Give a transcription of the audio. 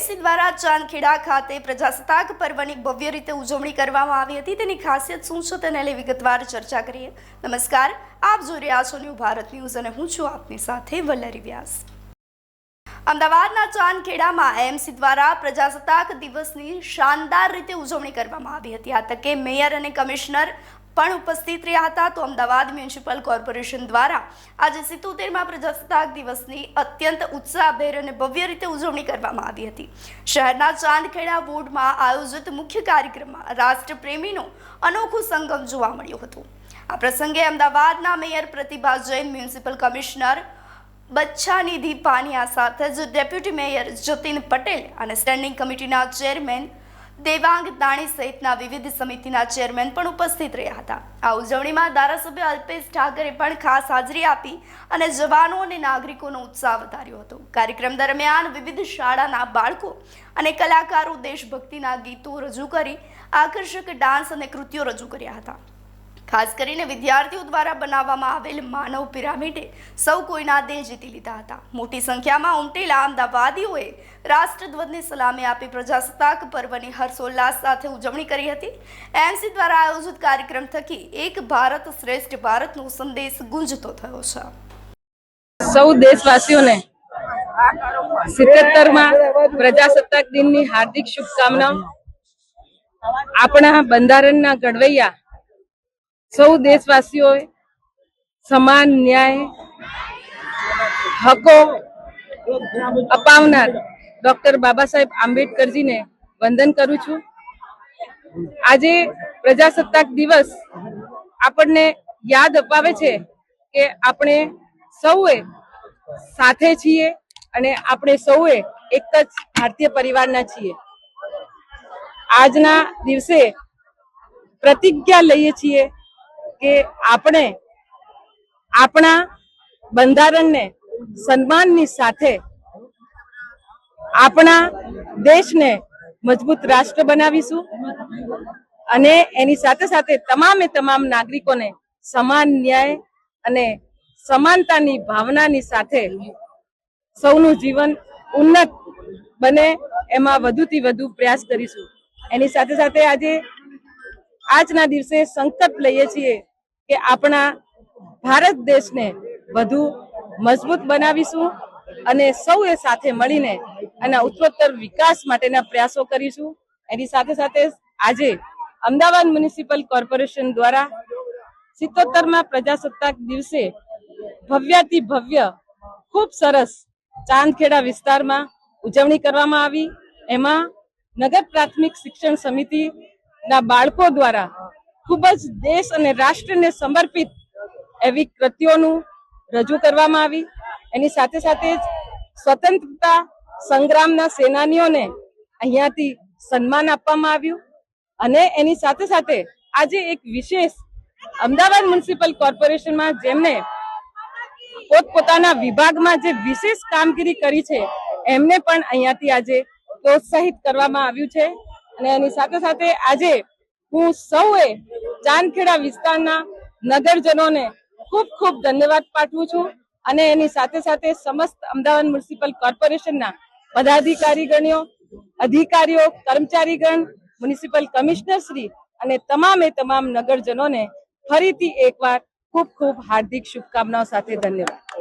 AMC દ્વારા ચાંદખેડા ખાતે પ્રજાસત્તાક પર્વની ભવ્ય રીતે ઉજવણી કરવામાં આવી હતી। તેની ખાસિયત શું છે તેને લઈ વિગતવાર ચર્ચા કરીએ। નમસ્કાર, આપ જોઈ રહ્યા છો ન્યૂ ભારત ન્યૂઝ અને હું છું આપની સાથે વલ્લરી વ્યાસ। અમદાવાદના ચાંદખેડામાં એએમસી દ્વારા પ્રજાસત્તાક દિવસની શાનદાર રીતે ઉજવણી કરવામાં આવી હતી। આ તકે મેયર અને કમિશનર પણ ઉપસ્થિત રહ્યા હતા। તો અમદાવાદ મ્યુનિસિપલ કોર્પોરેશન દ્વારા આજે 77માં પ્રજાસત્તાક દિવસની અત્યંત ઉત્સાહભેર અને ભવ્ય રીતે ઉજવણી કરવામાં આવી હતી। શહેરના ચાંદખેડા વોર્ડમાં આયોજિત મુખ્ય કાર્યક્રમમાં રાષ્ટ્રપ્રેમીનો અનોખો સંગમ જોવા મળ્યો હતો। આ પ્રસંગે અમદાવાદના મેયર પ્રતિભા જૈન, મ્યુનિસિપલ કમિશનર બચ્છાનિધિ પાનિયા સાથે જ ડેપ્યુટી મેયર જતીન પટેલ અને સ્ટેન્ડિંગ કમિટીના ચેરમેન દેવાંગ દાણી સહિતના વિવિધ સમિતિના ચેરમેન પણ ઉપસ્થિત રહ્યા હતા। આ ઉજવણીમાં ધારાસભ્ય અલ્પેશ ઠાકરે પણ ખાસ હાજરી આપી અને જવાનો અને નાગરિકોનો ઉત્સાહ વધાર્યો હતો। કાર્યક્રમ દરમિયાન વિવિધ શાળાના બાળકો અને કલાકારો દેશભક્તિના ગીતો રજૂ કરી આકર્ષક ડાન્સ અને કૃત્યો રજૂ કર્યા હતા। ખાસ કરીને વિદ્યાર્થીઓ દ્વારા બનાવવામાં આવેલ માનવ પિરામિડે સૌ કોઈના દિલ જીતી લીધા હતા। મોટી સંખ્યામાં ઉમટેલા અમદાવાદીઓએ રાષ્ટ્રધ્વજને સલામી આપી પ્રજાસત્તાક પર્વની હર્ષોલ્લાસ સાથે ઉજવણી કરી હતી। એએમસી દ્વારા આયોજિત કાર્યક્રમ થકી એક ભારત શ્રેષ્ઠ ભારતનો સંદેશ ગુંજતો થયો છે। સૌ દેશવાસીઓને 77માં પ્રજાસત્તાક દિનની હાર્દિક શુભકામનાઓ। આપણા બંધારણના ઘડવૈયા સૌ દેશવાસીઓએ સમાન ન્યાય હકો અપાવનાર ડોક્ટર બાબા સાહેબ આંબેડકરજીને વંદન કરું છું। આજે પ્રજાસત્તાક દિવસ આપણને યાદ અપાવે છે કે આપણે સૌએ સાથે છીએ અને આપણે સૌએ એક જ ભારતીય પરિવારના છીએ। આજના દિવસે પ્રતિજ્ઞા લઈએ છીએ કે આપણે આપણા બંધારણને સન્માનની સાથે આપણા દેશને મજબૂત રાષ્ટ્ર બનાવીશું અને એની સાથે સાથે તમામ નાગરિકોને સમાન ન્યાય અને સમાનતાની ભાવનાની સાથે સૌનું જીવન ઉન્નત બને એમાં વધુથી વધુ પ્રયાસ કરીશું। એની સાથે સાથે આજે આજના દિવસે સંકલ્પ લઈએ છીએ કે આપણા ભારત દેશને વધુ મજબૂત બનાવીશું અને સૌએ સાથે મળીને એના ઉત્તરોત્તર વિકાસ માટેના પ્રયાસો કરીશું। એની સાથે સાથે આજે અમદાવાદ મ્યુનિસિપલ કોર્પોરેશન દ્વારા 77માં પ્રજાસત્તાક દિવસે ભવ્યાતિ ભવ્ય ખૂબ સરસ ચાંદખેડા વિસ્તારમાં ઉજવણી કરવામાં આવી। એમાં નગર પ્રાથમિક શિક્ષણ સમિતિના બાળકો દ્વારા ખૂબ જ દેશ અને રાષ્ટ્રને સમર્પિત એવી કૃતિઓનું રજૂ કરવામાં આવી। એની સાથે સાથે જ સ્વતંત્રતા સંગ્રામના સેનાનીઓને અહીંયાથી સન્માન આપવામાં આવ્યું અને એની સાથે સાથે આજે એક વિશેષ અમદાવાદ મ્યુનિસિપલ કોર્પોરેશનમાં જેમને પોતપોતાના વિભાગમાં જે વિશેષ કામગીરી કરી છે એમને પણ અહીંયાથી આજે પ્રોત્સાહિત કરવામાં આવ્યું છે। અને એની સાથે સાથે આજે હું સૌએ ચાંદખેડા વિસ્તારના નગરજનોને ખૂબ ખૂબ ધન્યવાદ પાઠવું છું અને એની સાથે સાથે સમસ્ત અમદાવાદ મ્યુનિસિપલ કોર્પોરેશનના પદાધિકારીગણો, અધિકારીઓ, કર્મચારીગણ, મ્યુનિસિપલ કમિશનર શ્રી અને તમામ નગરજનોને ફરીથી એકવાર ખૂબ ખૂબ હાર્દિક શુભકામનાઓ સાથે ધન્યવાદ।